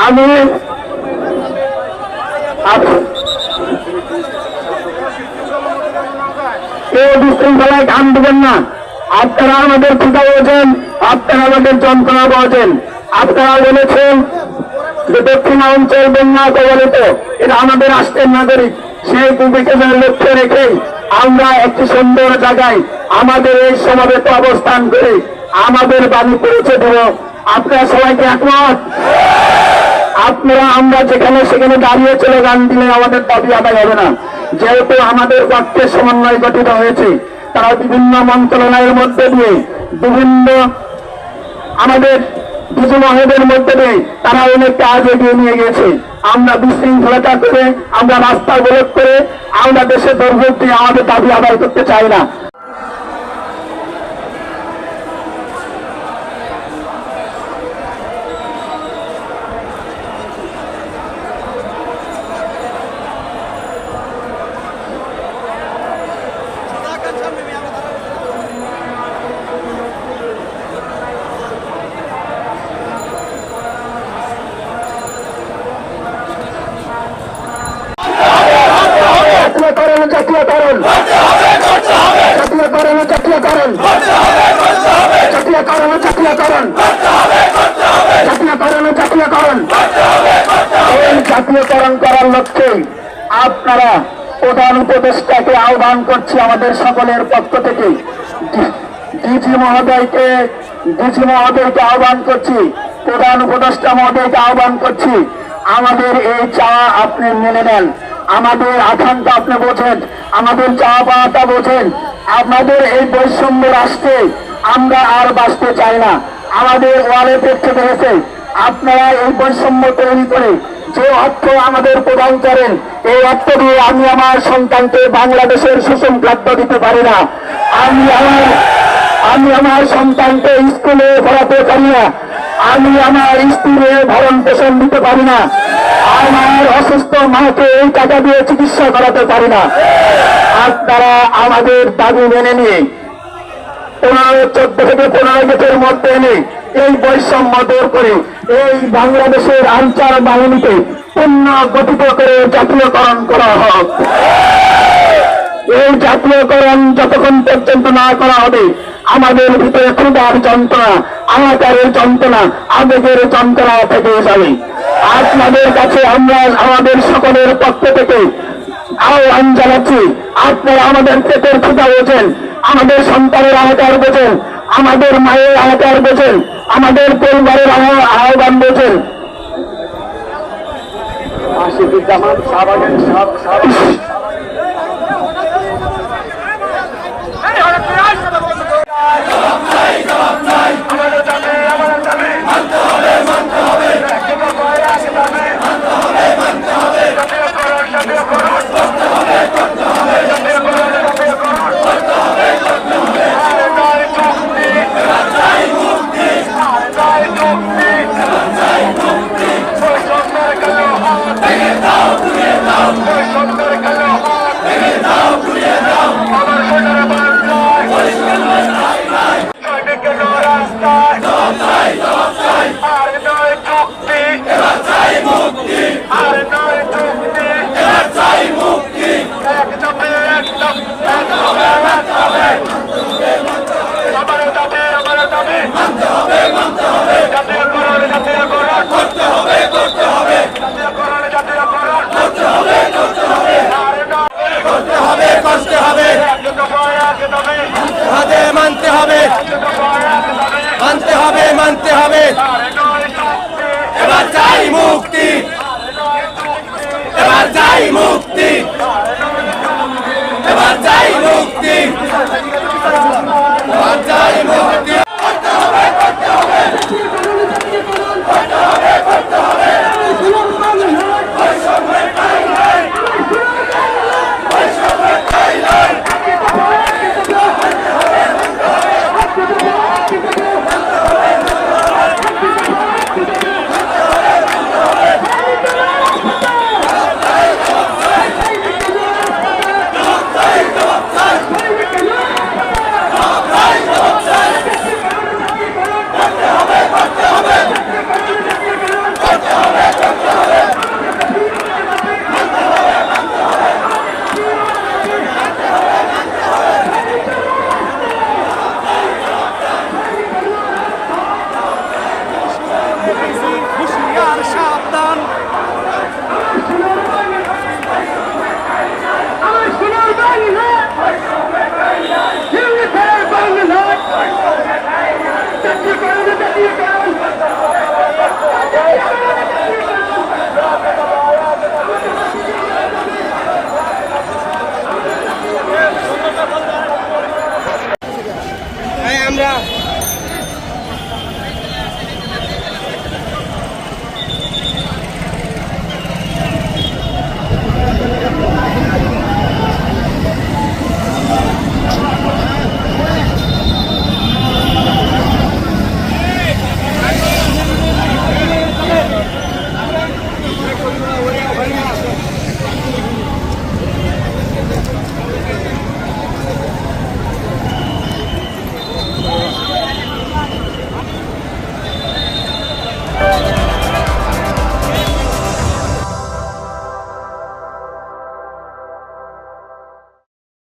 আমি কেউ বিশৃঙ্খলায় কান দেবেন না। আপনারা আমাদের পিতা বলছেন, আপনারা আমাদের যন্ত্রণা বলছেন। আপনারা বলেছেন যে দক্ষিণাঞ্চল বন্যা কবলিত, এটা আমাদের রাষ্ট্রের নাগরিক। সেই ভূমিকাকে লক্ষ্য রেখে আমরা একটি সুন্দর জায়গায় আমাদের এই সমাবেত অবস্থান করে আমাদের বাণী পৌঁছে দেব। আপনারা সবাইকে একমত? আপনারা আমরা যেখানে সেখানে দাঁড়িয়ে চলে গান দিলে আমাদের দাবি আদায় হবে না। যেহেতু আমাদের পক্ষে সমন্বয় গঠিত হয়েছে, তারা বিভিন্ন মন্ত্রণালয়ের মধ্যে দিয়ে বিভিন্ন আমাদের ডিজি মহোদয়ের মধ্যে দিয়ে তারা অনেক কাজ এগিয়ে নিয়ে গেছে। আমরা বিশৃঙ্খলতা করে, আমরা রাস্তা অবরোধ করে আমরা দেশের দুর্ভোগ দিয়ে আমাদের দাবি আদায় করতে চাই না। জাতীয়করণ করার লক্ষ্যে আপনারা প্রধান উপদেষ্টাকে আহ্বান করছি আমাদের সকলের পক্ষ থেকে, ডিজি মহোদয়কে আহ্বান করছি, প্রধান উপদেষ্টা মহোদয়কে আহ্বান করছি। আমাদের এই চাওয়া আপনি মেনে নেন, আমাদের আকাঙ্ক্ষা আপনি বোঝেন, আমাদের চাওয়া পাওয়াটা বোঝেন। আমাদের এই বৈষম্য রাষ্ট্রে আমরা আর বাঁচতে চাই না। আমাদের ওয়ালে দেখতে পেরেছে আপনারা এই বৈষম্য তৈরি করে যে অর্থ আমাদের প্রদান করেন, এই অর্থ দিয়ে আমি আমার সন্তানকে বাংলাদেশের সুষম খাদ্য দিতে পারি না। আমি আমার সন্তানকে স্কুলে পড়াতে পারি না। আমি আমার স্ত্রীর ভরণ পোষণ দিতে পারি না। আমার অসুস্থ মাকে এই টাকা দিয়ে চিকিৎসা করাতে পারি না। আপনারা আমাদের দাবি মেনে নিয়ে 14 থেকে 15 বছরের মধ্যে এনে এই বৈষম্য দূর করে এই বাংলাদেশের আনসার বাহিনীকে পূর্ণ গঠিত করে জাতীয়করণ করা হোক। এই জাতীয়করণ যতক্ষণ পর্যন্ত না করা হবে আমাদের ভিতরে ক্ষুধার যন্ত্রণা, আহাকারের যন্ত্রণা, আবেগের যন্ত্রণা থেকে যাবে। আপনাদের কাছে আমরা আমাদের সকলের পক্ষ থেকে আহ্বান জানাচ্ছি, আপনারা আমাদের পেটের ক্ষুধা বোঝেন, আমাদের সন্তানের আহাকার বোঝেন, আমাদের মায়ের আহাকার বোঝেন, আমাদের পরিবারের আহ্বান বোঝেন। আশিকুজ্জামান শাহবাগের মানতে হবে। এবার চাই মুক্তি, এবার চাই মুক্তি, এবার চাই মুক্তি।